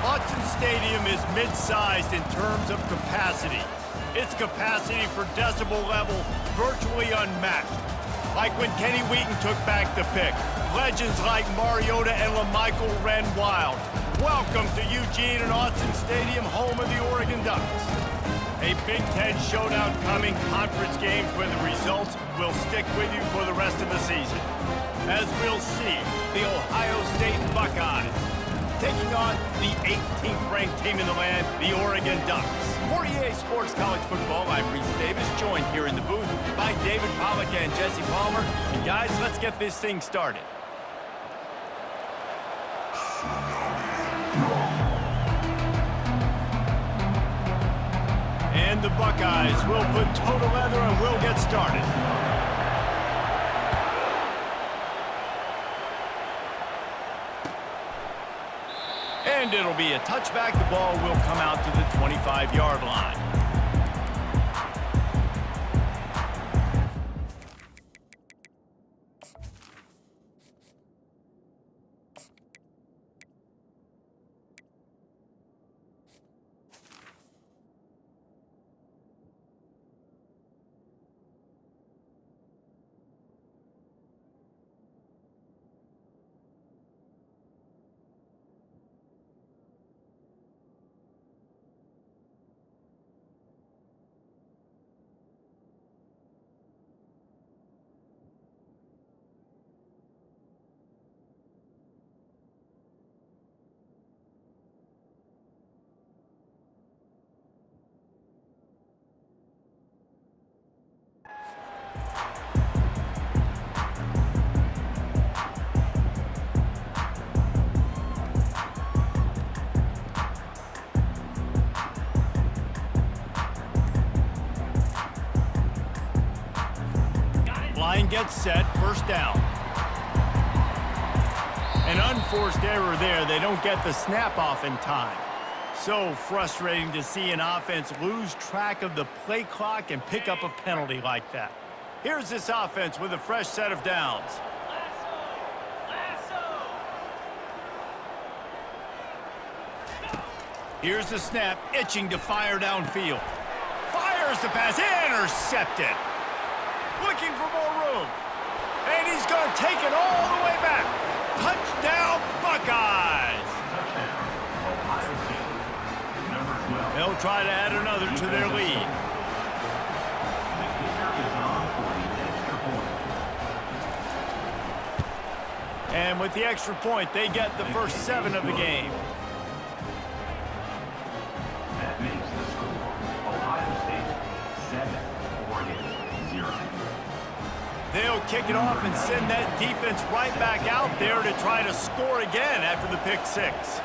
Autzen Stadium is mid-sized in terms of capacity. Its capacity for decibel level virtually unmatched. Like when Kenny Wheaton took back the pick. Legends like Mariota and LaMichael ran wild. Welcome to Eugene and Autzen Stadium, home of the Oregon Ducks. A Big Ten showdown coming, conference games where the results will stick with you for the rest of the season. As we'll see, the Ohio State Buckeyes taking on the 18th ranked team in the land, the Oregon Ducks. For EA Sports College Football, I'm Reese Davis, joined here in the booth by David Pollack and Jesse Palmer. And guys, let's get this thing started. And the Buckeyes will put toe to leather and we'll get started. And it'll be a touchback. The ball will come out to the 25-yard line. Line gets set, first down. An unforced error there. They don't get the snap off in time. So frustrating to see an offense lose track of the play clock and pick up a penalty like that. Here's this offense with a fresh set of downs. Here's the snap, itching to fire downfield. Fires the pass, intercepted. Looking for more room. And he's going to take it all the way back. Touchdown, Buckeyes! They'll try to add another to their lead. And with the extra point, they get the first 7 of the game. That makes the score Ohio State 7, Oregon 0. They'll kick it off and send that defense right back out there to try to score again after the pick 6.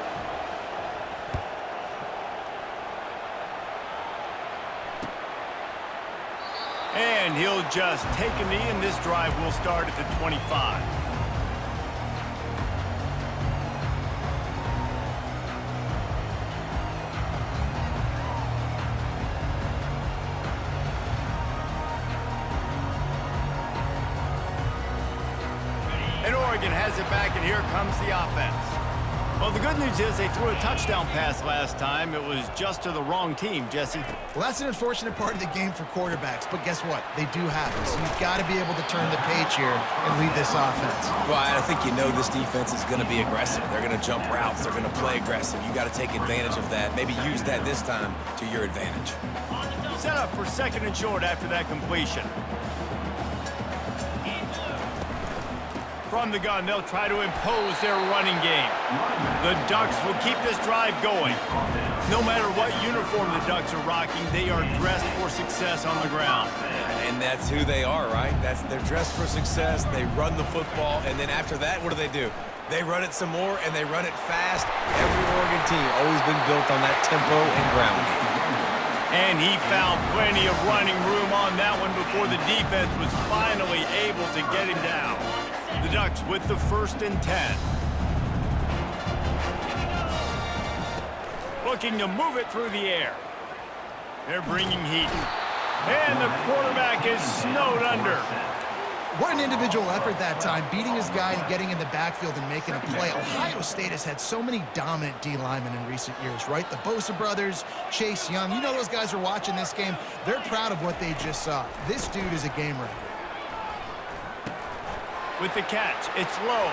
And he'll just take a knee, and this drive will start at the 25. And Oregon has it back, and here comes the offense. Well, the good news is they threw a touchdown pass last time. It was just to the wrong team, Jesse. Well, that's an unfortunate part of the game for quarterbacks, but guess what? They do have it, so you've got to be able to turn the page here and lead this offense. Well, I think you know this defense is going to be aggressive. They're going to jump routes. They're going to play aggressive. You got to take advantage of that. Maybe use that this time to your advantage. Set up for 2nd and short after that completion. From the gun, they'll try to impose their running game. The Ducks will keep this drive going. No matter what uniform the Ducks are rocking, they are dressed for success on the ground. And that's who they are, right? They're dressed for success. They run the football, and then after that, what do? They run it some more, and they run it fast. Every Oregon team always been built on that tempo and ground game. And he found plenty of running room on that one before the defense was finally able to get him down. The Ducks with the 1st and 10. Looking to move it through the air. They're bringing heat. And the quarterback is snowed under. What an individual effort that time, beating his guy and getting in the backfield and making a play. Ohio State has had so many dominant D linemen in recent years, right? The Bosa brothers, Chase Young. You know those guys are watching this game. They're proud of what they just saw. This dude is a game record. With the catch, it's low.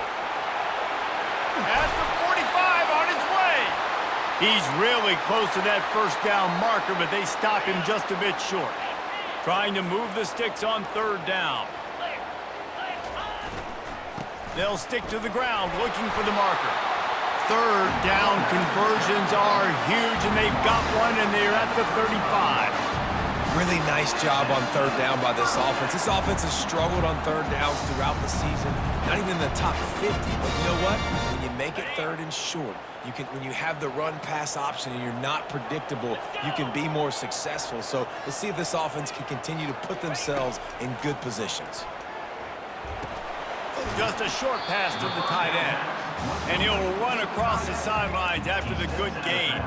At the 45 on his way. He's really close to that first down marker, but they stop him just a bit short. Trying to move the sticks on third down. They'll stick to the ground looking for the marker. Third down conversions are huge, and they've got one, and they're at the 35. Really nice job on third down by this offense. This offense has struggled on third downs throughout the season. Not even in the top 50, but you know what? When you make it third and short, when you have the run-pass option and you're not predictable, you can be more successful. So let's see if this offense can continue to put themselves in good positions. Just a short pass to the tight end. And he'll run across the sidelines after the good gain.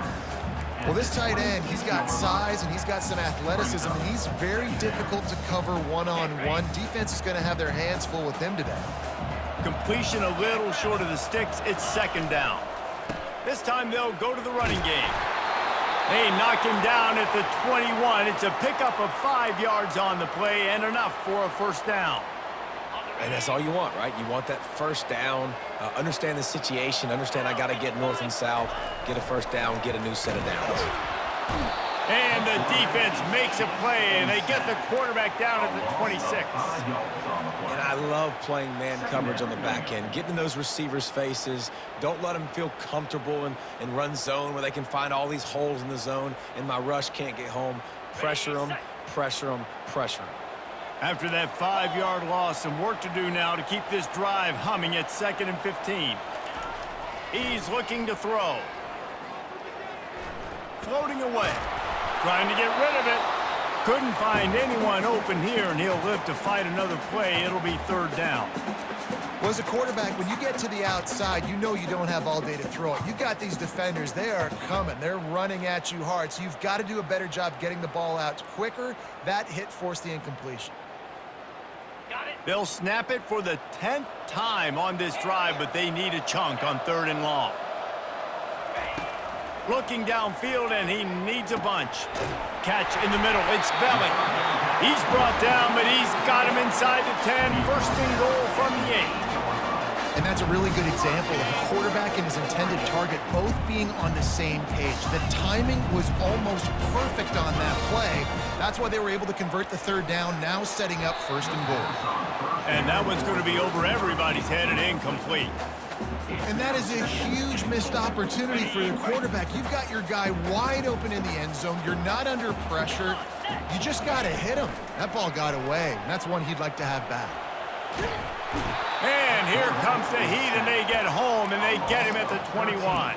Well, this tight end, he's got size and he's got some athleticism, and he's very difficult to cover one-on-one. Defense is going to have their hands full with him today. Completion a little short of the sticks. It's second down. This time they'll go to the running game. They knock him down at the 21. It's a pickup of 5 yards on the play and enough for a first down. And that's all you want, right? You want that first down, understand the situation, understand I got to get north and south, get a first down, get a new set of downs. And the defense makes a play, and they get the quarterback down at the 26. And I love playing man coverage on the back end, getting in those receivers' faces. Don't let them feel comfortable and run zone where they can find all these holes in the zone, and my rush can't get home. Pressure them, pressure them, pressure them. After that 5-yard loss, some work to do now to keep this drive humming at 2nd and 15. He's looking to throw. Floating away. Trying to get rid of it. Couldn't find anyone open here, and he'll live to fight another play. It'll be third down. Well, as a quarterback, when you get to the outside, you know you don't have all day to throw it. You got these defenders. They are coming. They're running at you hard, so you've got to do a better job getting the ball out quicker. That hit forced the incompletion. They'll snap it for the 10th time on this drive, but they need a chunk on third and long. Looking downfield, and he needs a bunch. Catch in the middle. It's Belly. He's brought down, but he's got him inside the 10. First and goal from the 8. And that's a really good example of a quarterback and his intended target both being on the same page. The timing was almost perfect on that play. That's why they were able to convert the third down, now setting up first and goal. And that one's going to be over everybody's head and incomplete. And that is a huge missed opportunity for the quarterback. You've got your guy wide open in the end zone. You're not under pressure. You just got to hit him. That ball got away, and that's one he'd like to have back. And here comes the heat, and they get home, and they get him at the 21.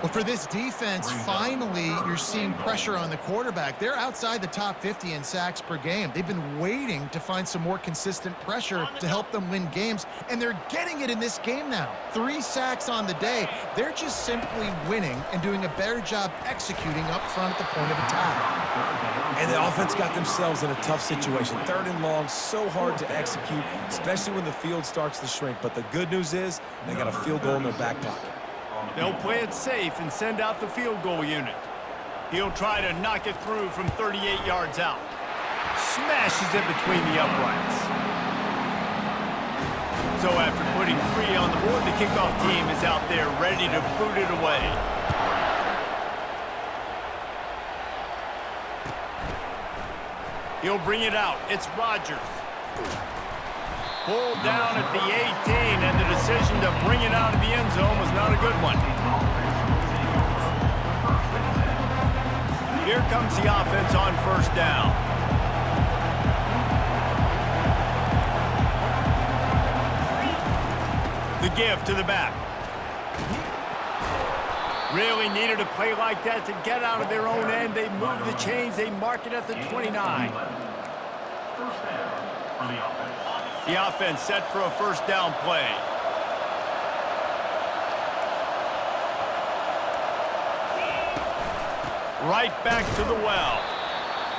Well, for this defense, finally, you're seeing pressure on the quarterback. They're outside the top 50 in sacks per game. They've been waiting to find some more consistent pressure to help them win games, and they're getting it in this game now. 3 sacks on the day. They're just simply winning and doing a better job executing up front at the point of attack. And the offense got themselves in a tough situation. Third and long, so hard to execute, especially when the field starts to shrink. But the good news is they got a field goal in their back pocket. They'll play it safe and send out the field goal unit. He'll try to knock it through from 38 yards out. Smashes it between the uprights. So after putting 3 on the board, the kickoff team is out there ready to boot it away. He'll bring it out. It's Rodgers. Pulled down at the 18, and the decision to bring it out of the end zone was not a good one. Here comes the offense on first down. The give to the back. Really needed a play like that to get out of their own end. They move the chains. They mark it at the 29. First down for the offense. The offense set for a first down play. Right back to the well.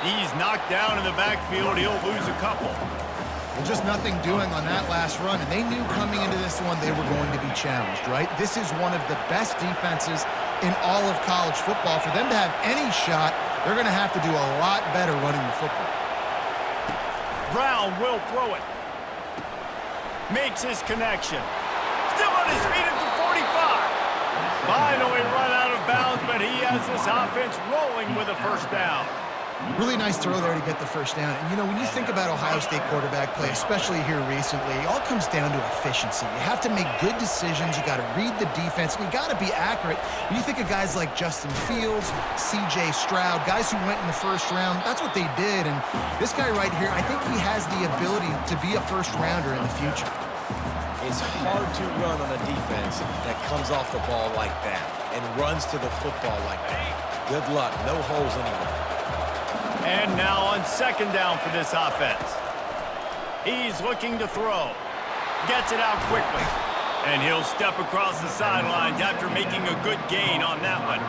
He's knocked down in the backfield. He'll lose a couple. Well, just nothing doing on that last run, and they knew coming into this one they were going to be challenged, right? This is one of the best defenses in all of college football. For them to have any shot, they're going to have to do a lot better running the football. Brown will throw it. Makes his connection. Still on his feet at the 45. Finally run out of bounds, but he has this offense rolling with a first down. Really nice throw there to get the first down. And, you know, when you think about Ohio State quarterback play, especially here recently, it all comes down to efficiency. You have to make good decisions. You got to read the defense, and you got to be accurate. When you think of guys like Justin Fields, C.J. Stroud, guys who went in the first round, that's what they did. And this guy right here, I think he has the ability to be a first-rounder in the future. It's hard to run on a defense that comes off the ball like that and runs to the football like that. Good luck. No holes anywhere. And now on second down for this offense. He's looking to throw. Gets it out quickly. And he'll step across the sidelines after making a good gain on that one.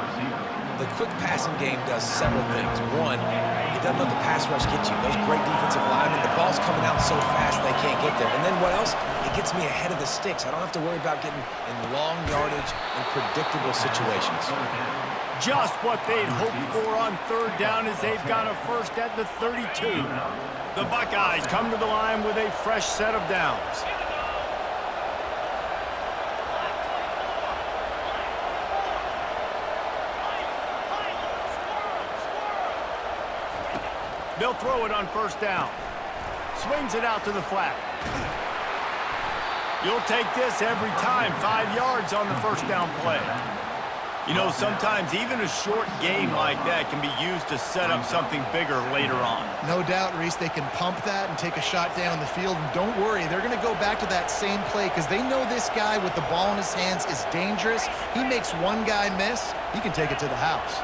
The quick passing game does several things. One, it doesn't let the pass rush get you. Those great defensive linemen, the ball's coming out so fast they can't get there. And then what else? It gets me ahead of the sticks. I don't have to worry about getting in long yardage and predictable situations. Just what they'd hoped for on third down as they've got a first at the 32. The Buckeyes come to the line with a fresh set of downs. They'll throw it on first down. Swings it out to the flat. You'll take this every time. 5 yards on the first down play. You know, sometimes even a short game like that can be used to set up something bigger later on. No doubt, Reese, they can pump that and take a shot down the field. And don't worry, they're going to go back to that same play because they know this guy with the ball in his hands is dangerous. He makes one guy miss, he can take it to the house.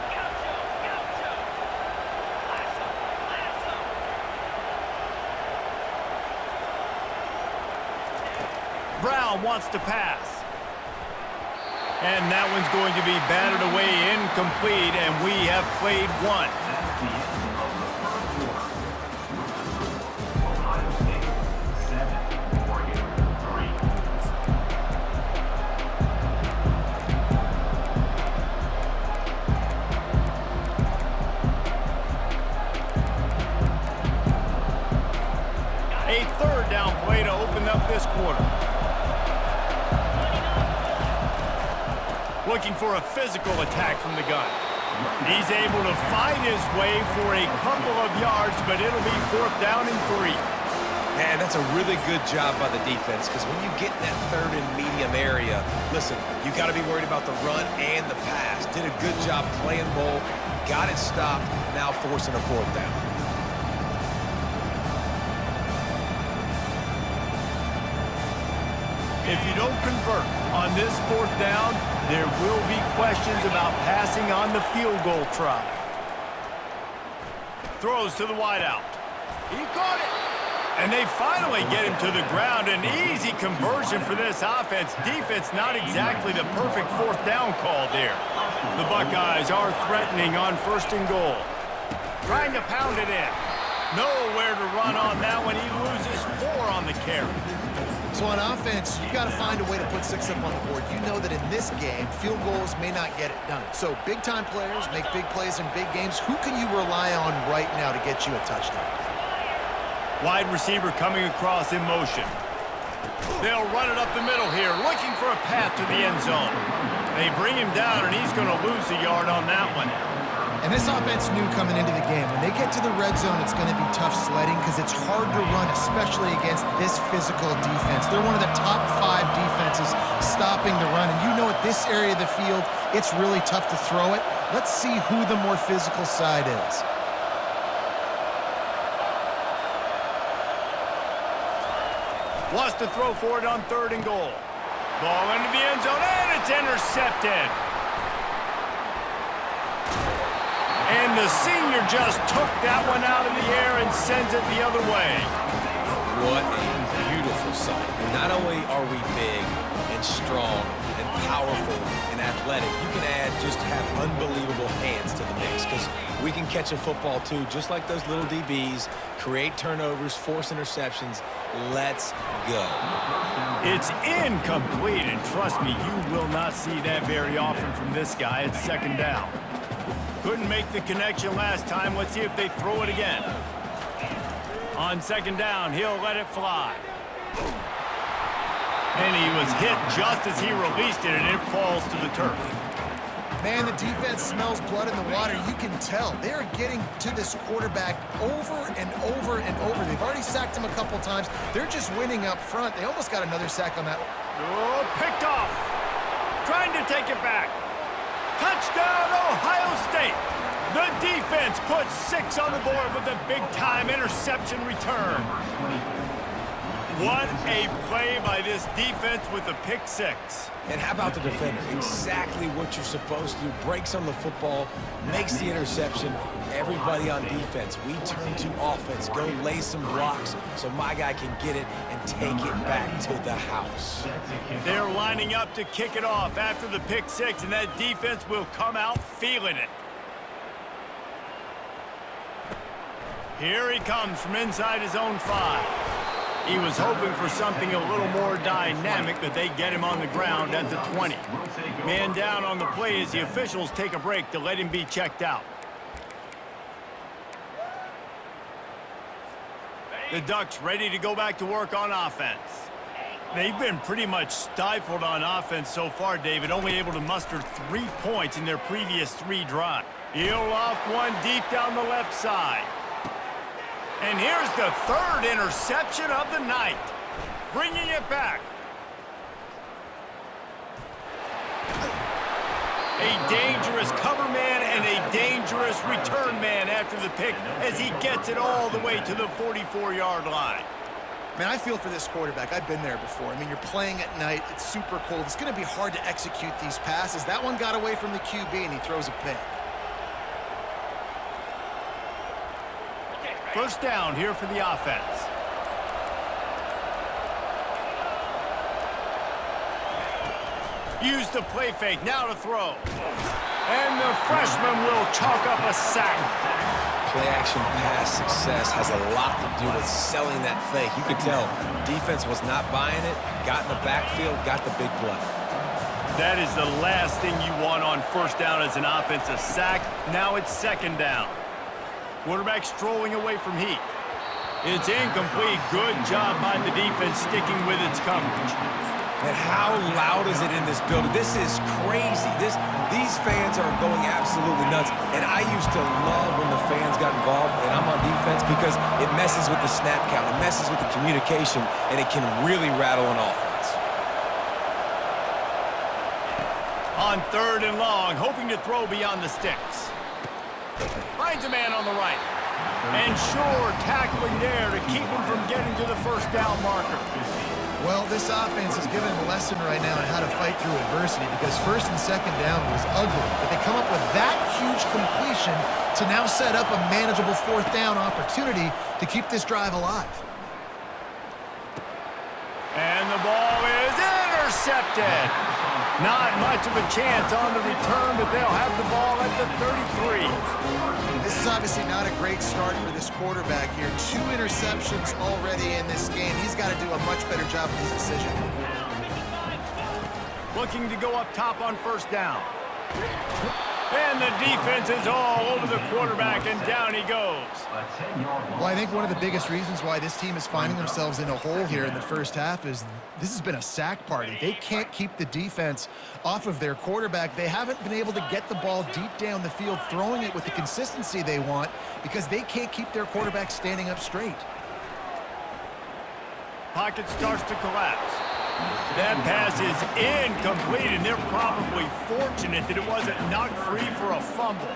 Brown wants to pass. And that one's going to be batted away incomplete, and we have played one. That's the end of the third quarter. Ohio State 7, Oregon 3. A third down play to open up this quarter. Looking for a physical attack from the gun. He's able to fight his way for a couple of yards, but it'll be fourth down and 3. Man, that's a really good job by the defense because when you get in that third and medium area, listen, you got to be worried about the run and the pass. Did a good job playing both, got it stopped, now forcing a fourth down. If you don't convert on this fourth down, there will be questions about passing on the field goal try. Throws to the wideout. He caught it. And they finally get him to the ground. An easy conversion for this offense. Defense not exactly the perfect fourth down call there. The Buckeyes are threatening on first and goal. Trying to pound it in. Nowhere to run on that one. He loses 4 on the carry. So on offense, you've got to find a way to put 6 up on the board. You know that in this game, field goals may not get it done. So big-time players make big plays in big games. Who can you rely on right now to get you a touchdown? Wide receiver coming across in motion. They'll run it up the middle here, looking for a path to the end zone. They bring him down, and he's going to lose a yard on that one. And this offense knew coming into the game, when they get to the red zone, it's going to be tough sledding because it's hard to run, especially against this physical defense. They're one of the top 5 defenses stopping the run. And you know at this area of the field, it's really tough to throw it. Let's see who the more physical side is. Wants to throw for it on third and goal. Ball into the end zone, and it's intercepted. And the senior just took that one out of the air and sends it the other way. What a beautiful sight. And not only are we big and strong and powerful and athletic, you can just have unbelievable hands to the mix because we can catch a football too, just like those little DBs, create turnovers, force interceptions, Let's go. It's incomplete, and trust me, you will not see that very often from this guy. It's second down. Couldn't make the connection last time. Let's see if they throw it again. On second down, he'll let it fly. And he was hit just as he released it, and it falls to the turf. Man, the defense smells blood in the water. You can tell. They're getting to this quarterback over and over and over. They've already sacked him a couple times. They're just winning up front. They almost got another sack on that. Oh, picked off. Trying to take it back. Touchdown, Ohio State. The defense puts 6 on the board with a big-time interception return. What a play by this defense with a pick 6. And how about the defender? Exactly what you're supposed to do. Breaks on the football, makes the interception. Everybody on defense, we turn to offense. Go lay some blocks so my guy can get it and take it back to the house. They're lining up to kick it off after the pick 6, and that defense will come out feeling it. Here he comes from inside his own 5. He was hoping for something a little more dynamic, but they get him on the ground at the 20. Man down on the play as the officials take a break to let him be checked out. The Ducks ready to go back to work on offense. They've been pretty much stifled on offense so far, David, only able to muster 3 points in their previous 3 drives. He'll off one deep down the left side. And here's the 3rd interception of the night. Bringing it back. A dangerous cover man and a dangerous return man after the pick as he gets it all the way to the 44-yard line. Man, I feel for this quarterback. I've been there before. I mean, you're playing at night. It's super cold. It's going to be hard to execute these passes. That one got away from the QB, and he throws a pick. First down here for the offense. Use the play fake, now to throw. And the freshman will chalk up a sack. Play action pass success has a lot to do with selling that fake. You could tell defense was not buying it, got in the backfield, got the big play. That is the last thing you want on first down as an offensive sack. Now it's second down. Quarterback strolling away from heat. It's incomplete. Good job by the defense sticking with its coverage. And how loud is it in this building? This is crazy. These fans are going absolutely nuts. And I used to love when the fans got involved, and I'm on defense, because it messes with the snap count. It messes with the communication, and it can really rattle an offense. On 3rd and long, hoping to throw beyond the sticks. Finds a man on the right. And sure, tackling there to keep him from getting to the first down marker. Well, this offense is giving them a lesson right now on how to fight through adversity, because first and second down was ugly, but they come up with that huge completion to now set up a manageable 4th down opportunity to keep this drive alive. And the ball is intercepted. Not much of a chance on the return, but they'll have the ball at the 33. This is obviously not a great start for this quarterback here. 2 interceptions already in this game. He's got to do a much better job with his decision. Looking to go up top on first down. And the defense is all over the quarterback, and down he goes. Well, I think one of the biggest reasons why this team is finding themselves in a hole here in the first half is this has been a sack party. They can't keep the defense off of their quarterback. They haven't been able to get the ball deep down the field, throwing it with the consistency they want, because they can't keep their quarterback standing up straight. Pocket starts to collapse. That pass is incomplete, and they're probably fortunate that it wasn't knocked free for a fumble.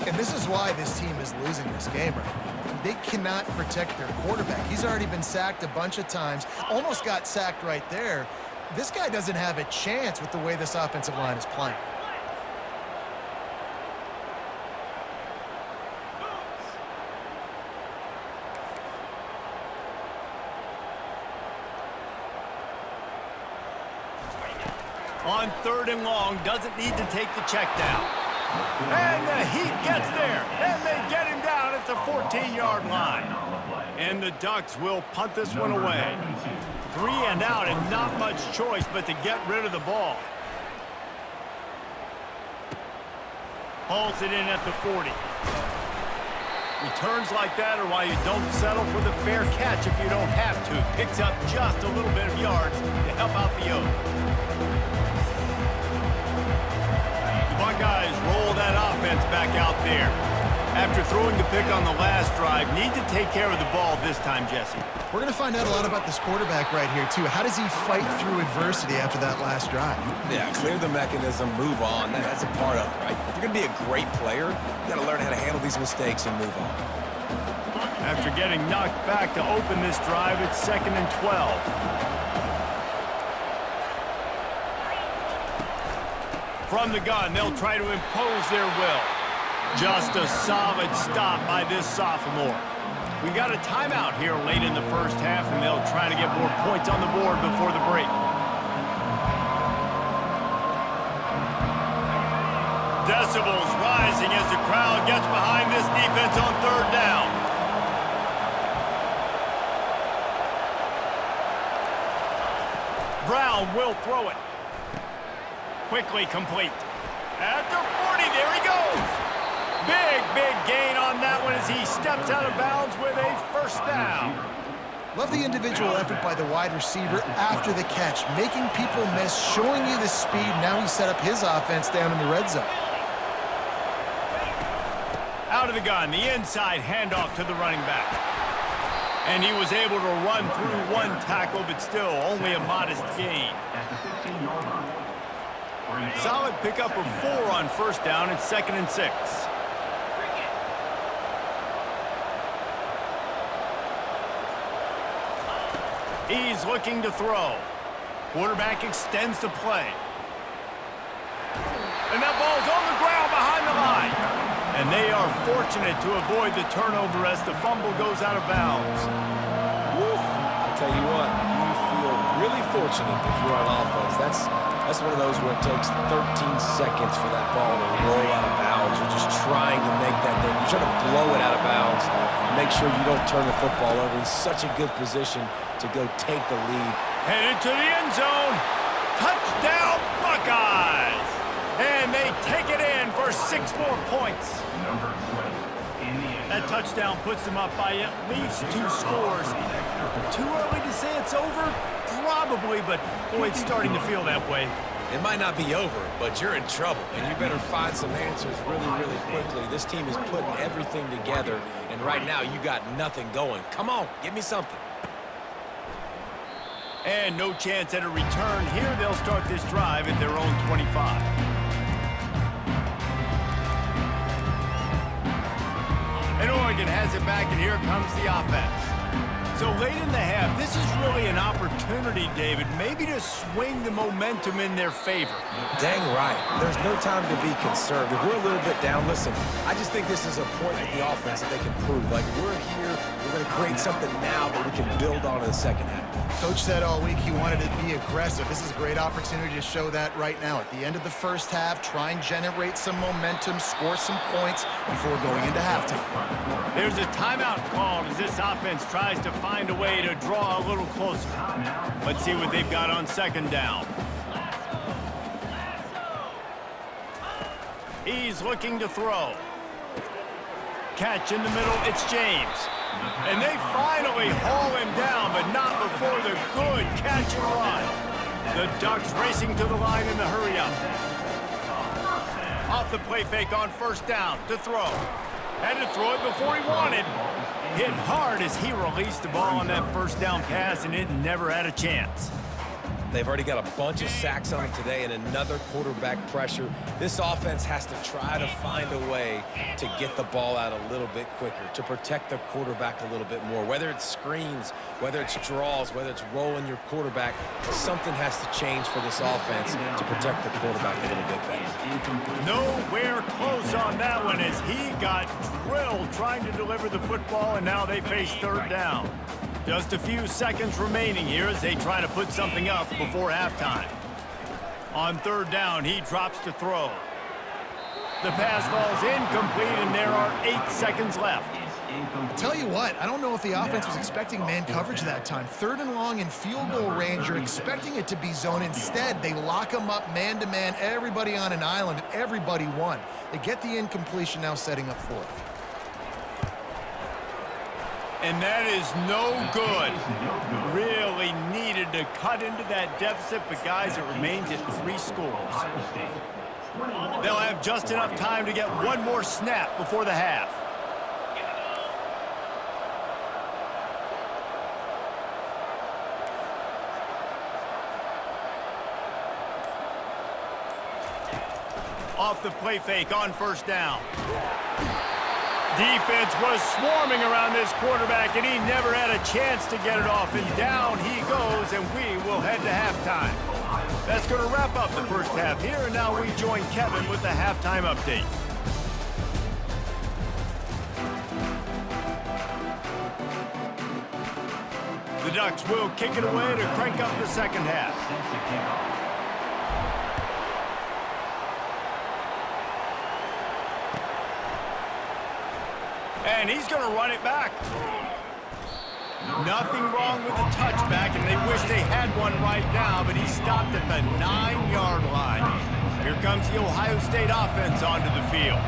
And this is why this team is losing this game right now. They cannot protect their quarterback. He's already been sacked a bunch of times, almost got sacked right there. This guy doesn't have a chance with the way this offensive line is playing. On 3rd and long, doesn't need to take the check down. And the Heat gets there, and they get him down at the 14-yard line. And the Ducks will punt this one away. 3 and out, and not much choice but to get rid of the ball. Hauls it in at the 40. Returns like that are why you don't settle for the fair catch if you don't have to. Picks up just a little bit of yards to help out the Oaks. The Buckeyes roll that offense back out there. After throwing the pick on the last drive, need to take care of the ball this time, Jesse. We're going to find out a lot about this quarterback right here, too. How does he fight through adversity after that last drive? Yeah, clear the mechanism, move on. That's a part of it, right? If you're going to be a great player, you got to learn how to handle these mistakes and move on. After getting knocked back to open this drive, it's 2nd and 12. From the gun, they'll try to impose their will. Just a solid stop by this sophomore. We got a timeout here late in the first half, and they'll try to get more points on the board before the break. Decibels rising as the crowd gets behind this defense on 3rd down. Brown will throw it. Quickly complete. At the 40, there he goes. Big gain on that one as he steps out of bounds with a 1st down. Love the individual effort by the wide receiver after the catch, making people miss, showing you the speed. Now he set up his offense down in the red zone. Out of the gun, the inside handoff to the running back. And he was able to run through one tackle, but still only a modest gain. Solid pickup of 4 on 1st down. It's 2nd and 6. He's looking to throw. Quarterback extends the play. And that ball's on the ground behind the line. And they are fortunate to avoid the turnover as the fumble goes out of bounds. I'll tell you what, you feel really fortunate if you're on offense. That's one of those where it takes 13 seconds for that ball to roll out of bounds. You're just trying to make that thing. You're trying to blow it out of bounds. Make sure you don't turn the football over. In such a good position to go take the lead. Headed to the end zone. Touchdown, Buckeyes! And they take it in for 6 more points. That touchdown puts them up by at least 2 scores. Too early to say it's over? Probably, but boy, it's starting to feel that way. It might not be over, but you're in trouble, and you better find some answers really quickly. This team is putting everything together, and right now you got nothing going. Come on, give me something. And no chance at a return here. They'll start this drive at their own 25. And Oregon has it back, and here comes the offense. So late in the half, this is really an opportunity, David, maybe to swing the momentum in their favor. Dang right. There's no time to be concerned. If we're a little bit down, listen, I just think this is a point with the offense that they can prove. Like, we're here, we're going to create something now that we can build on in the second half. Coach said all week he wanted to be aggressive. This is a great opportunity to show that right now. At the end of the first half, try and generate some momentum, score some points before going into halftime. There's a timeout called as this offense tries to find a way to draw a little closer. Let's see what they've got on 2nd down. He's looking to throw. Catch in the middle, it's James. And they finally haul him down, but not before the good catch and run. The Ducks racing to the line in the hurry-up. Off the play fake on 1st down to throw. Had to throw it before he wanted. Hit hard as he released the ball on that 1st down pass, and it never had a chance. They've already got a bunch of sacks on them today and another quarterback pressure. This offense has to try to find a way to get the ball out a little bit quicker, to protect the quarterback a little bit more. Whether it's screens, whether it's draws, whether it's rolling your quarterback, something has to change for this offense to protect the quarterback a little bit better. Nowhere close on that one as he got drilled trying to deliver the football, and now they face 3rd down. Just a few seconds remaining here as they try to put something up before halftime. On 3rd down, he drops to throw. The pass falls incomplete, and there are 8 seconds left. Tell you what, I don't know if the offense was expecting man coverage that time. 3rd and long in field goal range, you're expecting it to be zone. Instead, they lock them up man-to-man, everybody on an island, and everybody won. They get the incompletion, now setting up 4th. And that is no good. Really needed to cut into that deficit, but guys, it remains at 3 scores. They'll have just enough time to get one more snap before the half. Off the play fake on 1st down. Defense was swarming around this quarterback, and he never had a chance to get it off. And down he goes, and we will head to halftime. That's going to wrap up the first half here, and now we join Kevin with the halftime update. The Ducks will kick it away to crank up the second half. And he's going to run it back. Nothing wrong with the touchback, and they wish they had one right now, but he stopped at the 9-yard line. Here comes the Ohio State offense onto the field.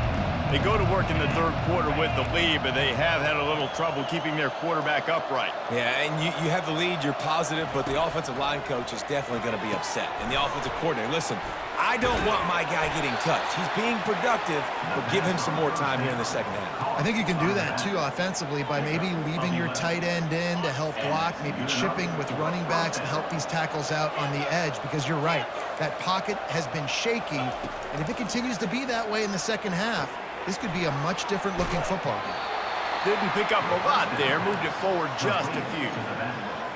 They go to work in the 3rd quarter with the lead, but they have had a little trouble keeping their quarterback upright. Yeah, and you have the lead, you're positive, but the offensive line coach is definitely going to be upset. And the offensive coordinator, listen, I don't want my guy getting touched. He's being productive, but give him some more time here in the second half. I think you can do that, too, offensively, by maybe leaving your tight end in to help block, maybe chipping with running backs to help these tackles out on the edge, because you're right, that pocket has been shaky, and if it continues to be that way in the second half, this could be a much different looking football game. Didn't pick up a lot there, moved it forward just a few.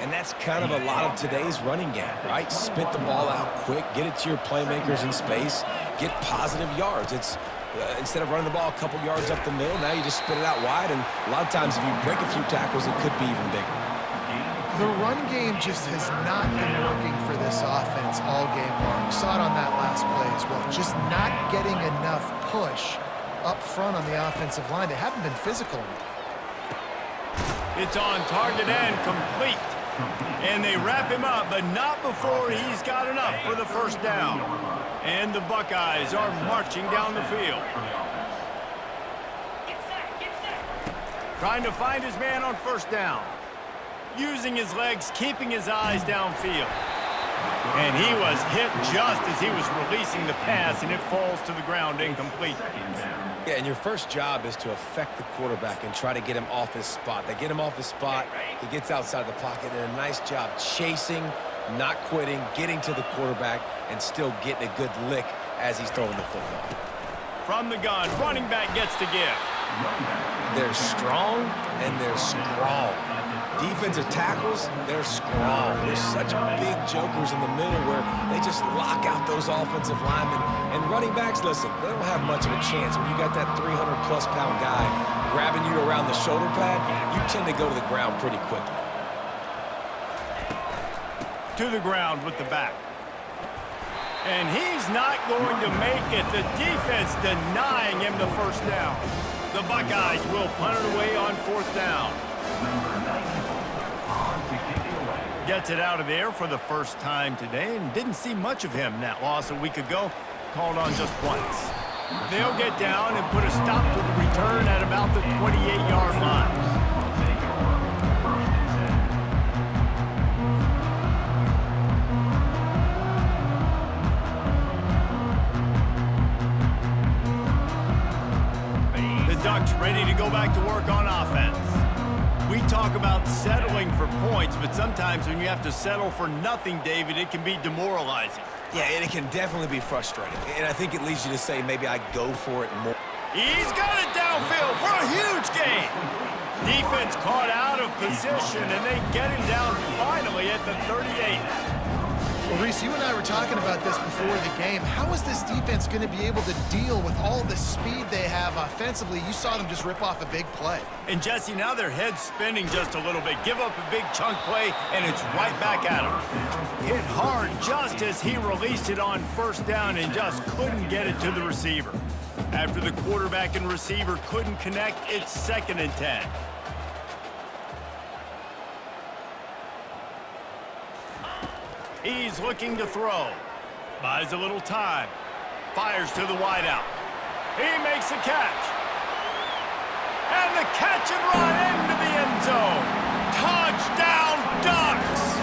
And that's kind of a lot of today's running game, right? Spit the ball out quick, get it to your playmakers in space, get positive yards. It's instead of running the ball a couple yards up the middle, now you just spit it out wide, and a lot of times if you break a few tackles, it could be even bigger. The run game just has not been working for this offense all game long. You saw it on that last play as well. Just not getting enough push up front on the offensive line. They haven't been physical enough. It's on target and complete. And they wrap him up, but not before he's got enough for the 1st down. And the Buckeyes are marching down the field. Trying to find his man on 1st down. Using his legs, keeping his eyes downfield. And he was hit just as he was releasing the pass, and it falls to the ground incomplete. Yeah, and your first job is to affect the quarterback and try to get him off his spot. They get him off his spot, he gets outside the pocket, and a nice job chasing, not quitting, getting to the quarterback, and still getting a good lick as he's throwing the football. From the gun, running back gets to give. They're strong, and they're strong. Defensive tackles, they're strong. There's such big jokers in the middle where they just lock out those offensive linemen. And running backs, listen, they don't have much of a chance. When you got that 300-plus pound guy grabbing you around the shoulder pad, you tend to go to the ground pretty quickly. To the ground with the back. And he's not going to make it. The defense denying him the 1st down. The Buckeyes will punt it away on 4th down. Gets it out of there for the 1st time today, and didn't see much of him in that loss a week ago. Called on just once. They'll get down and put a stop to the return at about the 28-yard line. The Ducks ready to go back to work on offense. We talk about settling for points, but sometimes when you have to settle for nothing, David, it can be demoralizing. Yeah, and it can definitely be frustrating. And I think it leads you to say maybe I go for it more. He's got it downfield for a huge gain. Defense caught out of position, and they get him down finally at the 38. Well, Reese, you and I were talking about this before the game. How is this defense going to be able to deal with all the speed they have offensively? You saw them just rip off a big play. And, Jesse, now their head's spinning just a little bit. Give up a big chunk play, and it's right back at him. Hit hard just as he released it on 1st down and just couldn't get it to the receiver. After the quarterback and receiver couldn't connect, it's 2nd and 10. He's looking to throw. Buys a little time. Fires to the wideout. He makes the catch. And the catch and run into the end zone. Touchdown, Ducks!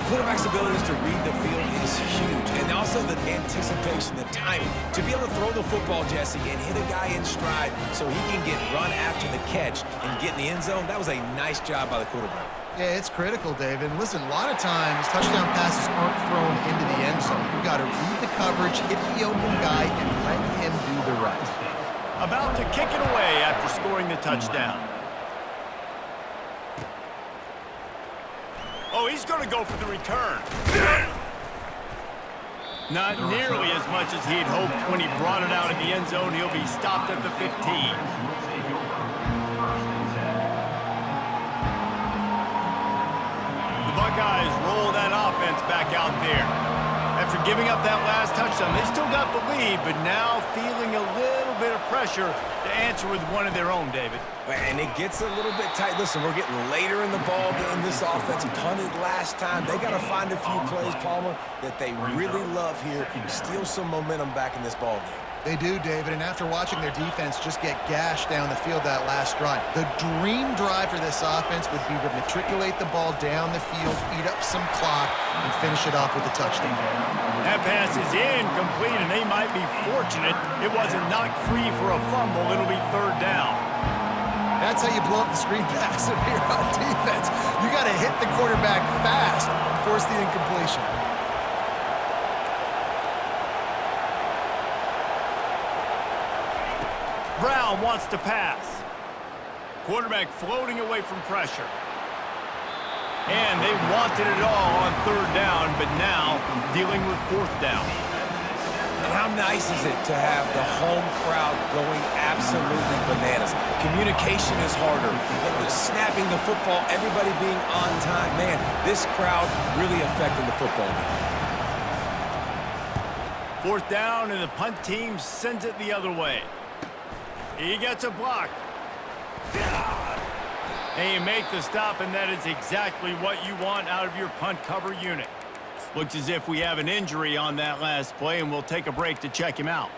Quarterback's abilities to read the field is huge, and also the anticipation, the timing. To be able to throw the football, Jesse, and hit a guy in stride so he can get run after the catch and get in the end zone, that was a nice job by the quarterback. Yeah, it's critical, David. Listen, a lot of times touchdown passes aren't thrown into the end zone. You got to read the coverage, hit the open guy, and let him do the rest. About to kick it away after scoring the touchdown. Oh, he's going to go for the return. Not nearly as much as he'd hoped when he brought it out in the end zone. He'll be stopped at the 15. The Buckeyes roll that offense back out there. After giving up that last touchdown, they still got the lead, but now feeling a little bit of pressure to answer with one of their own, David. And it gets a little bit tight. Listen, we're getting later in the ball game. This offense punted last time. They got to find a few plays, Palmer, that they really love here. Steal some momentum back in this ball game. They do, David, and after watching their defense just get gashed down the field that last drive, the dream drive for this offense would be to matriculate the ball down the field, eat up some clock, and finish it off with a touchdown. That pass is incomplete, and they might be fortunate it wasn't knocked free for a fumble. It'll be 3rd down. That's how you blow up the screen pass if you're on defense. You got to hit the quarterback fast and force the incompletion. Brown wants to pass. Quarterback floating away from pressure. And they wanted it all on 3rd down, but now dealing with 4th down. And how nice is it to have the home crowd going absolutely bananas? Communication is harder. But snapping the football, everybody being on time. Man, this crowd really affecting the football game. 4th down, and the punt team sends it the other way. He gets a block. And you make the stop, and that is exactly what you want out of your punt cover unit. Looks as if we have an injury on that last play, and we'll take a break to check him out.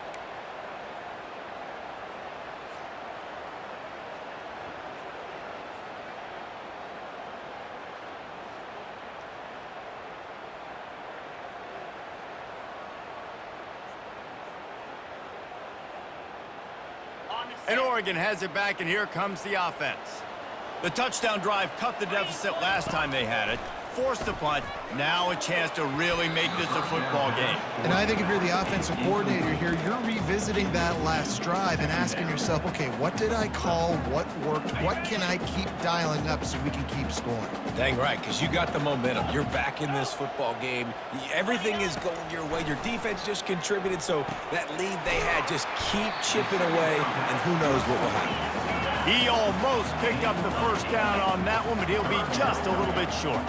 And Oregon has it back, and here comes the offense. The touchdown drive cut the deficit last time they had it, forced the punt, now a chance to really make this a football game. And I think if you're the offensive coordinator here, you're revisiting that last drive and asking yourself, okay, what did I call? What worked? What can I keep dialing up so we can keep scoring? Dang right, because you got the momentum. You're back in this football game. Everything is going your way. Your defense just contributed, so that lead they had, just keep chipping away, and who knows what will happen. He almost picked up the 1st down on that one, but he'll be just a little bit short.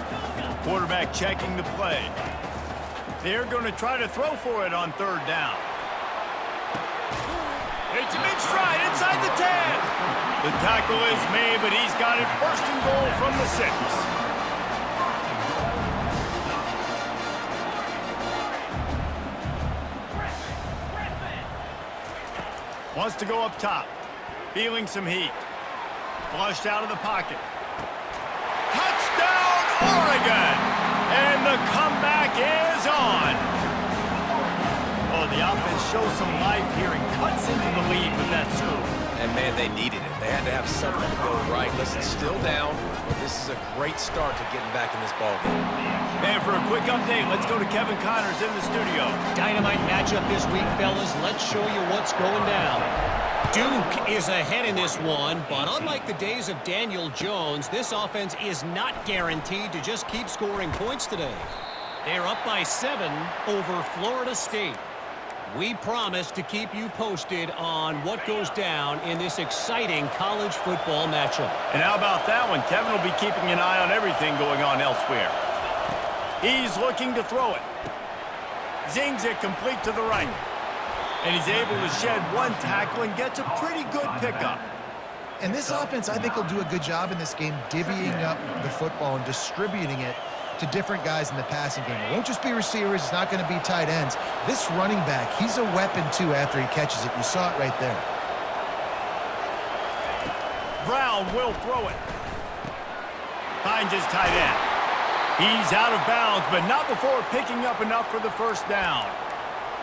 Quarterback checking the play. They're going to try to throw for it on 3rd down. It's a mid-stride inside the 10. The tackle is made, but he's got it 1st and goal from the 6. Wants to go up top. Feeling some heat. Flushed out of the pocket. Touchdown, Oregon! And the comeback is on. Oh, the offense shows some life here and cuts into the lead with that scoop. And, man, they needed it. They had to have something to go right. Listen, still down, but this is a great start to getting back in this ballgame. And for a quick update, let's go to Kevin Connors in the studio. Dynamite matchup this week, fellas. Let's show you what's going down. Duke is ahead in this one, but unlike the days of Daniel Jones, this offense is not guaranteed to just keep scoring points today. They're up by 7 over Florida State. We promise to keep you posted on what goes down in this exciting college football matchup. And how about that one? Kevin will be keeping an eye on everything going on elsewhere. He's looking to throw it. Zings it complete to the right. And he's able to shed one tackle and gets a pretty good pickup. And this offense, I think, will do a good job in this game divvying up the football and distributing it to different guys in the passing game. It won't just be receivers. It's not going to be tight ends. This running back, he's a weapon, too, after he catches it. You saw it right there. Brown will throw it. Finds his tight end. He's out of bounds, but not before picking up enough for the first down.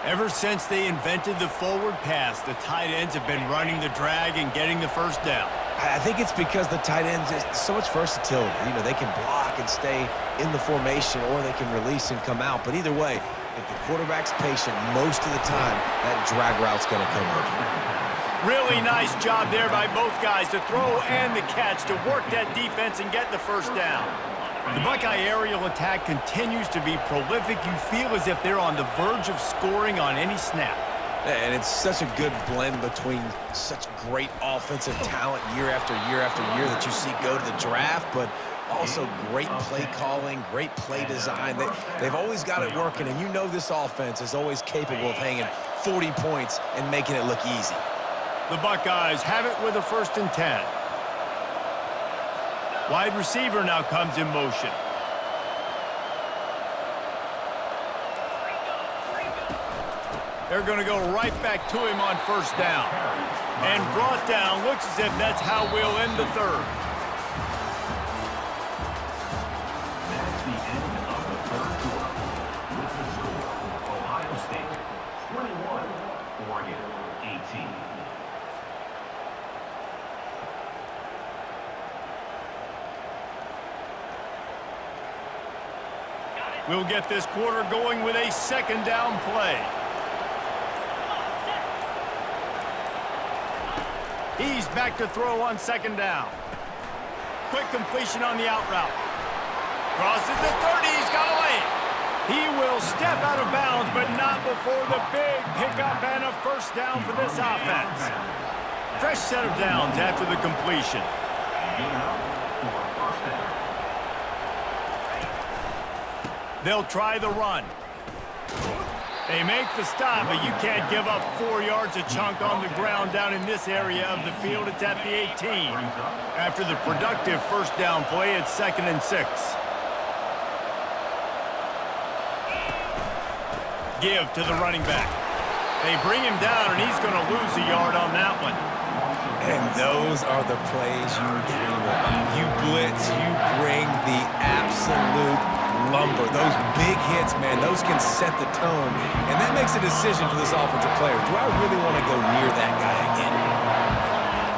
Ever since they invented the forward pass, the tight ends have been running the drag and getting the first down. I think it's because the tight ends is so much versatility. You know, they can block and stay in the formation, or they can release and come out. But either way, if the quarterback's patient, most of the time, that drag route's going to come open. Really nice job there by both guys, to throw and the catch, to work that defense and get the first down. The Buckeye aerial attack continues to be prolific. You feel as if they're on the verge of scoring on any snap. And it's such a good blend between such great offensive talent year after year after year that you see go to the draft, but also great play calling, great play design. They've always got it working, and you know this offense is always capable of hanging 40 points and making it look easy. The Buckeyes have it with a 1st and 10. Wide receiver now comes in motion. They're going to go right back to him on 1st down. And brought down. Looks as if that's how we'll end the 3rd. That's the end of the 3rd quarter. With the score, Ohio State 21, Oregon 18. We'll get this quarter going with a 2nd down play. He's back to throw on 2nd down. Quick completion on the out route. Crosses the 30, he's got away. He will step out of bounds, but not before the big pickup and a 1st down for this offense. Fresh set of downs after the completion. They'll try the run. They make the stop, but you can't give up 4 yards a chunk on the ground down in this area of the field. It's at the 18. After the productive 1st down play, it's 2nd and 6. Give to the running back. They bring him down, and he's going to lose a yard on that one. And those are the plays you dream about. You blitz, you bring the absolute lumber. Those big hits, man, those can set the tone. And that makes a decision for this offensive player. Do I really want to go near that guy again?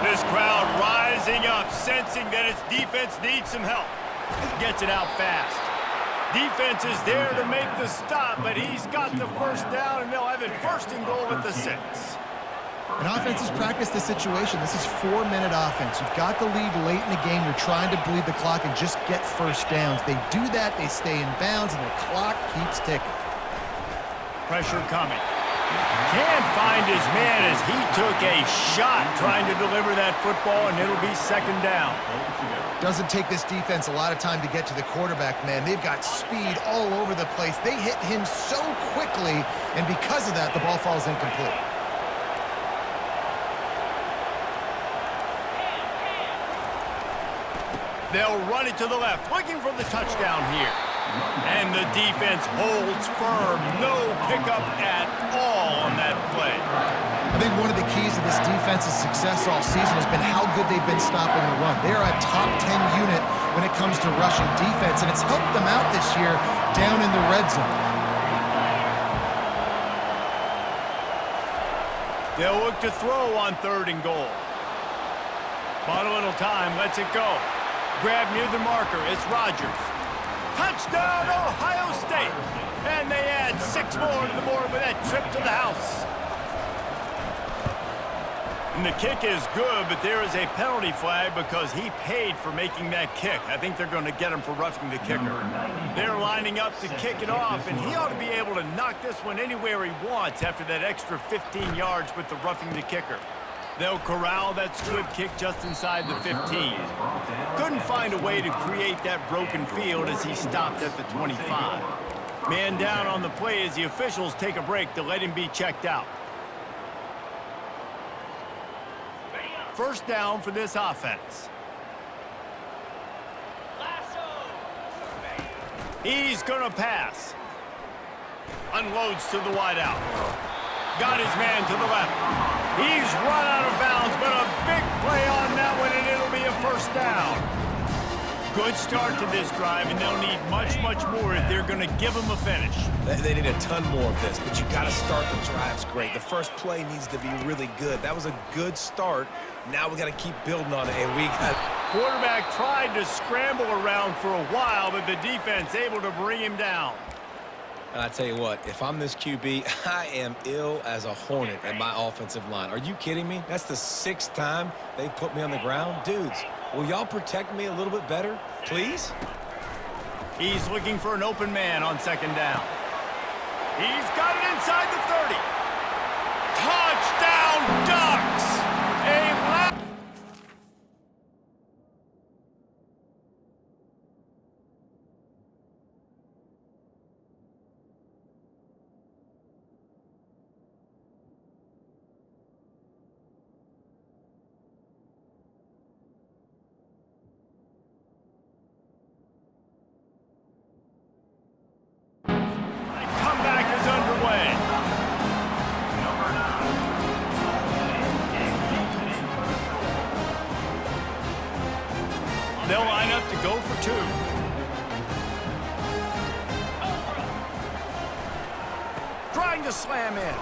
This crowd rising up, sensing that its defense needs some help. Gets it out fast. Defense is there to make the stop, but he's got the 1st down, and they'll have it 1st and goal at the 6. And offenses practice the situation. This is 4-minute offense. You've got the lead late in the game. You're trying to bleed the clock and just get 1st downs. They do that. They stay in bounds, and the clock keeps ticking. Pressure coming. Can't find his man as he took a shot trying to deliver that football, and it'll be 2nd down. Doesn't take this defense a lot of time to get to the quarterback, man. They've got speed all over the place. They hit him so quickly, and because of that, the ball falls incomplete. They'll run it to the left, looking for the touchdown here. And the defense holds firm. No pickup at all on that play. I think one of the keys to this defense's success all season has been how good they've been stopping the run. They are a top 10 unit when it comes to rushing defense, and it's helped them out this year down in the red zone. They'll look to throw on 3rd and goal. Bought a little time, lets it go. Grab near the marker, it's Rodgers. Touchdown, Ohio State! And they add 6 more to the board with that trip to the house. And the kick is good, but there is a penalty flag because he paid for making that kick. I think they're going to get him for roughing the kicker. They're lining up to kick it off, and he ought to be able to knock this one anywhere he wants after that extra 15 yards with the roughing the kicker. They'll corral that squib kick just inside the 15. Couldn't find a way to create that broken field as he stopped at the 25. Man down on the play as the officials take a break to let him be checked out. First down for this offense. He's going to pass. Unloads to the wideout. Got his man to the left. He's run out of bounds, but a big play on that one, and it'll be a first down. Good start to this drive, and they'll need much, much more if they're going to give them a finish. They need a ton more of this, but you got to start the drives great. The first play needs to be really good. That was a good start. Now we got to keep building on it, and we got... Quarterback tried to scramble around for a while, but the defense able to bring him down. And I tell you what, if I'm this QB, I am ill as a hornet at my offensive line. Are you kidding me? That's the 6th time they've put me on the ground. Dudes, will y'all protect me a little bit better, please? He's looking for an open man on second down. He's got it inside the 30. Touchdown, Ducks! A lap. Comeback is underway. They'll line up to go for 2. Trying to slam in.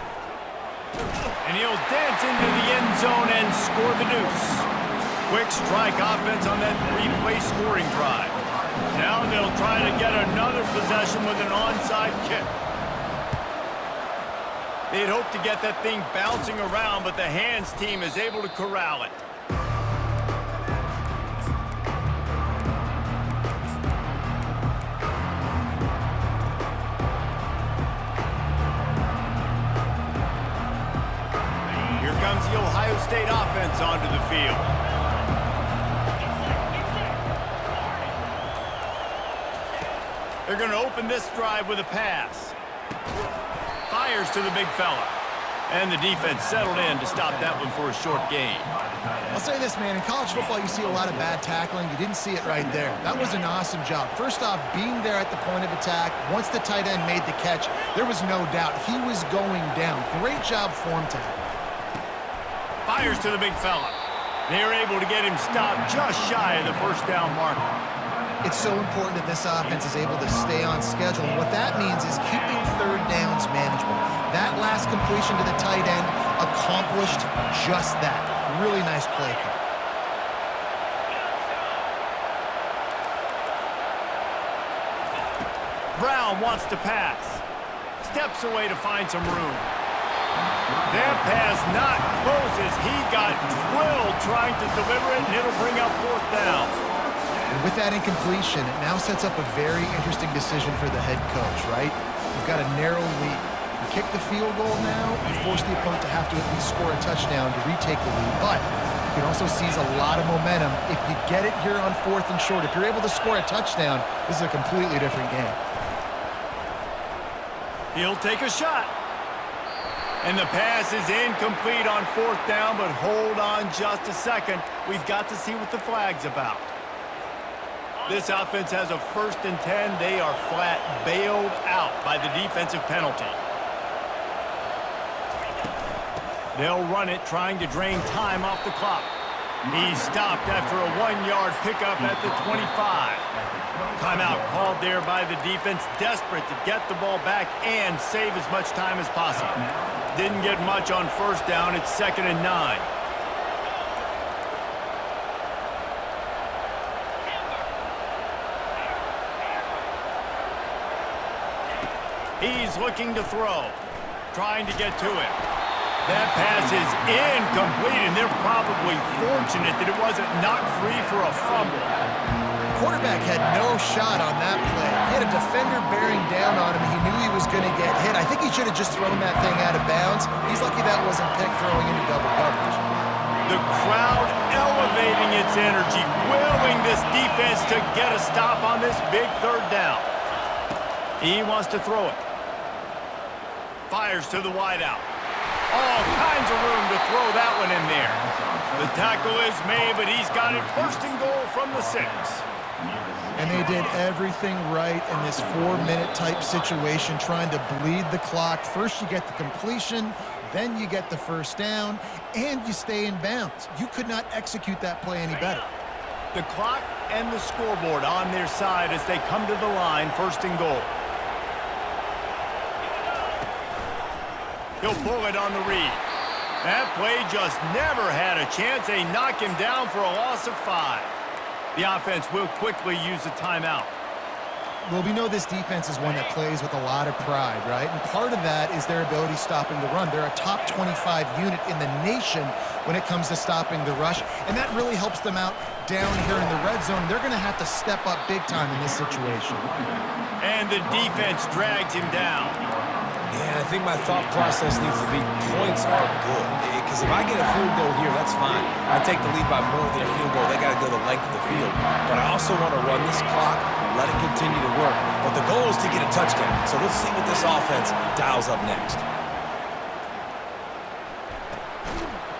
And he'll dance into the end zone and score the deuce. Quick strike offense on that 3-play scoring drive. Now they'll try to get another possession with an onside kick. They'd hope to get that thing bouncing around, but the hands team is able to corral it. Here comes the Ohio State offense onto the field. They're going to open this drive with a pass. Fires to the big fella. And the defense settled in to stop that one for a short gain. I'll say this, man. In college football, you see a lot of bad tackling. You didn't see it right there. That was an awesome job. First off, being there at the point of attack. Once the tight end made the catch, there was no doubt he was going down. Great job form tackle. Fires to the big fella. They are able to get him stopped just shy of the first down marker. It's so important that this offense is able to stay on schedule. And what that means is keeping third downs manageable. That last completion to the tight end accomplished just that. Really nice play call. Brown wants to pass. Steps away to find some room. That pass not close as he got drilled trying to deliver it, and it'll bring up 4th down. And with that incompletion, it now sets up a very interesting decision for the head coach, right? You've got a narrow lead. You kick the field goal now, you force the opponent to have to at least score a touchdown to retake the lead. But you can also seize a lot of momentum if you get it here on 4th and short. If you're able to score a touchdown, this is a completely different game. He'll take a shot. And the pass is incomplete on 4th down, but hold on just a second. We've got to see what the flag's about. This offense has a 1st and 10. They are flat bailed out by the defensive penalty. They'll run it, trying to drain time off the clock. He's stopped after a 1-yard pickup at the 25. Timeout called there by the defense, desperate to get the ball back and save as much time as possible. Didn't get much on 1st down. It's 2nd and 9. He's looking to throw, trying to get to it. That pass is incomplete, and they're probably fortunate that it wasn't knocked free for a fumble. Quarterback had no shot on that play. He had a defender bearing down on him. He knew he was going to get hit. I think he should have just thrown that thing out of bounds. He's lucky that wasn't picked throwing into double coverage. The crowd elevating its energy, willing this defense to get a stop on this big 3rd down. He wants to throw it. Fires to the wideout. All kinds of room to throw that one in there. The tackle is made, but he's got it first and goal from the 6. And they did everything right in this 4-minute type situation, trying to bleed the clock. First you get the completion, then you get the first down, and you stay in bounds. You could not execute that play any better. The clock and the scoreboard on their side as they come to the line, first and goal. He'll pull it on the read. That play just never had a chance. They knock him down for a loss of 5. The offense will quickly use a timeout. Well, we know this defense is one that plays with a lot of pride, right? And part of that is their ability stopping the run. They're a top 25 unit in the nation when it comes to stopping the rush, and that really helps them out down here in the red zone. They're going to have to step up big time in this situation. And the defense drags him down. Yeah, I think my thought process needs to be points are good. Because if I get a field goal here, that's fine. I take the lead by more than a field goal. They got to go the length of the field. But I also want to run this clock, let it continue to work. But the goal is to get a touchdown. So let's see what this offense dials up next.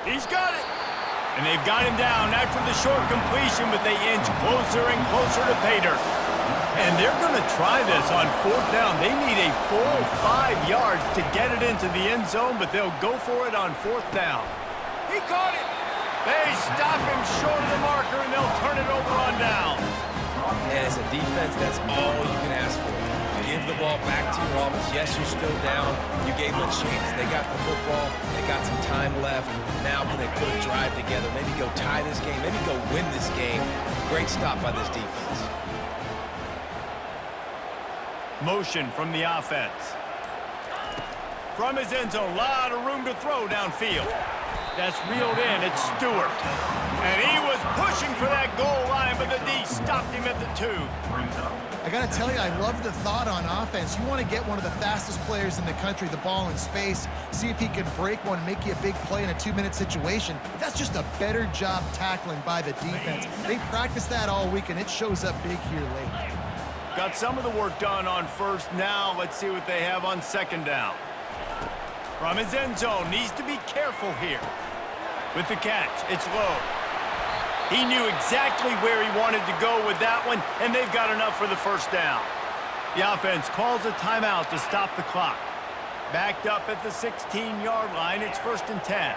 He's got it. And they've got him down after the short completion, but they inch closer and closer to pay dirt. And they're going to try this on 4th down. They need a full 5 yards to get it into the end zone, but they'll go for it on 4th down. He caught it. They stop him short of the marker, and they'll turn it over on downs. And as a defense, that's all you can ask for. Give the ball back to your offense. Yes, you're still down. You gave them a chance. They got the football. They got some time left. Now can they put a drive together? Maybe go tie this game. Maybe go win this game. Great stop by this defense. Motion from the offense. From his end zone, a lot of room to throw downfield. That's reeled in. It's Stewart. And he was pushing for that goal line, but the D stopped him at the 2. I got to tell you, I love the thought on offense. You want to get one of the fastest players in the country the ball in space, see if he can break one, make you a big play in a 2-minute situation. That's just a better job tackling by the defense. They practiced that all week, and it shows up big here late. Got some of the work done on 1st. Now let's see what they have on 2nd down. From his end zone, needs to be careful here. With the catch, it's low. He knew exactly where he wanted to go with that one, and they've got enough for the 1st down. The offense calls a timeout to stop the clock. Backed up at the 16-yard line, it's 1st and 10.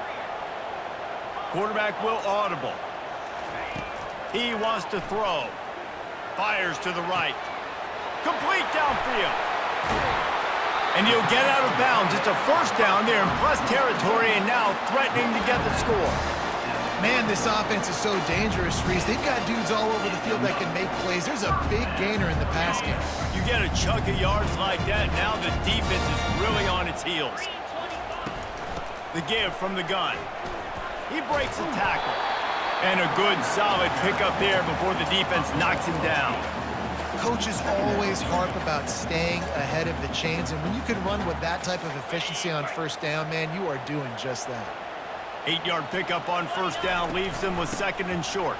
Quarterback will audible. He wants to throw. Fires to the right. Complete downfield. And he'll get out of bounds. It's a 1st down. They're in plus territory and now threatening to get the score. Man, this offense is so dangerous, Reese. They've got dudes all over the field that can make plays. There's a big gainer in the pass game. You get a chunk of yards like that, now the defense is really on its heels. The give from the gun. He breaks a tackle. And a good, solid pickup there before the defense knocks him down. Coaches always harp about staying ahead of the chains, and when you can run with that type of efficiency on 1st down, man, you are doing just that. 8-yard pickup on 1st down leaves them with 2nd and short.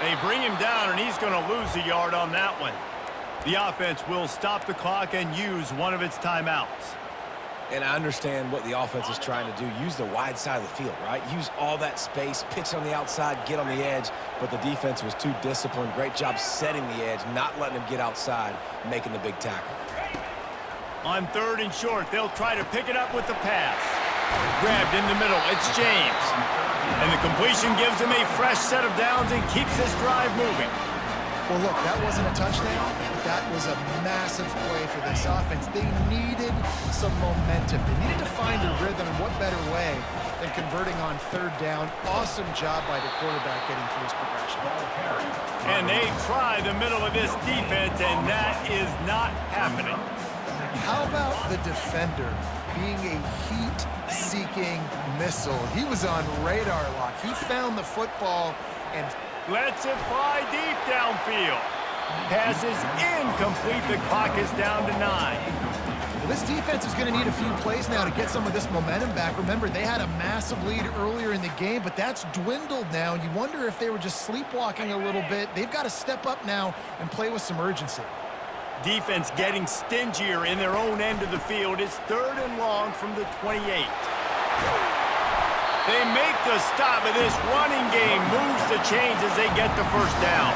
They bring him down, and he's going to lose a yard on that one. The offense will stop the clock and use one of its timeouts. And I understand what the offense is trying to do. Use the wide side of the field, right? Use all that space, pitch on the outside, get on the edge. But the defense was too disciplined. Great job setting the edge, not letting them get outside, making the big tackle. On 3rd and short, they'll try to pick it up with the pass. Grabbed in the middle, it's James. And the completion gives him a fresh set of downs and keeps this drive moving. Well, look, that wasn't a touchdown, but that was a massive play for this offense. They needed some momentum. They needed to find a rhythm, and what better way than converting on 3rd down. Awesome job by the quarterback getting through his progression. And they try the middle of this defense, and that is not happening. How about the defender being a heat-seeking missile? He was on radar lock. He found the football and lets it fly deep downfield. Pass is incomplete. The clock is down to 9. Well, this defense is going to need a few plays now to get some of this momentum back. Remember, they had a massive lead earlier in the game, but that's dwindled now. You wonder if they were just sleepwalking a little bit. They've got to step up now and play with some urgency. Defense getting stingier in their own end of the field. It's 3rd and long from the 28. They make the stop, and this running game moves the chains as they get the first down.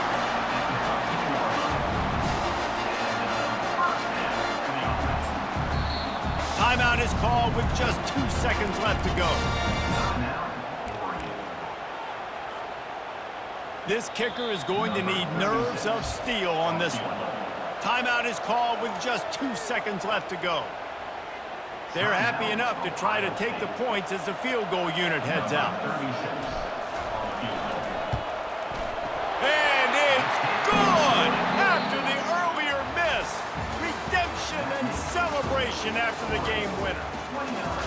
Timeout is called with just 2 seconds left to go. This kicker is going to need nerves of steel on this one. Timeout is called with just 2 seconds left to go. They're happy enough to try to take the points as the field goal unit heads out. And it's good! After the earlier miss, redemption and celebration after the game winner.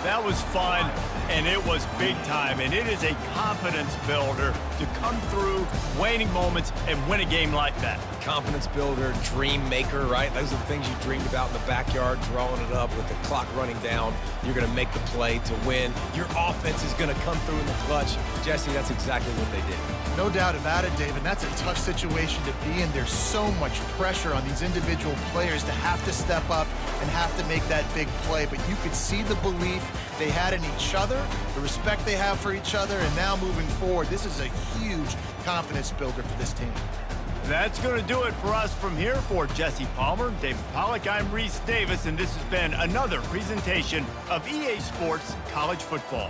That was fun, and it was big time, and it is a confidence builder to come through waning moments and win a game like that. Confidence builder, dream maker, right? Those are the things you dreamed about in the backyard, drawing it up with the clock running down. You're going to make the play to win. Your offense is going to come through in the clutch. Jesse, that's exactly what they did. No doubt about it, David. That's a tough situation to be in. There's so much pressure on these individual players to have to step up and have to make that big play. But you could see the belief they had in each other, the respect they have for each other, and now moving forward, this is a huge confidence builder for this team. That's going to do it for us from here. For Jesse Palmer, David Pollack, I'm Reese Davis, and this has been another presentation of EA Sports College Football.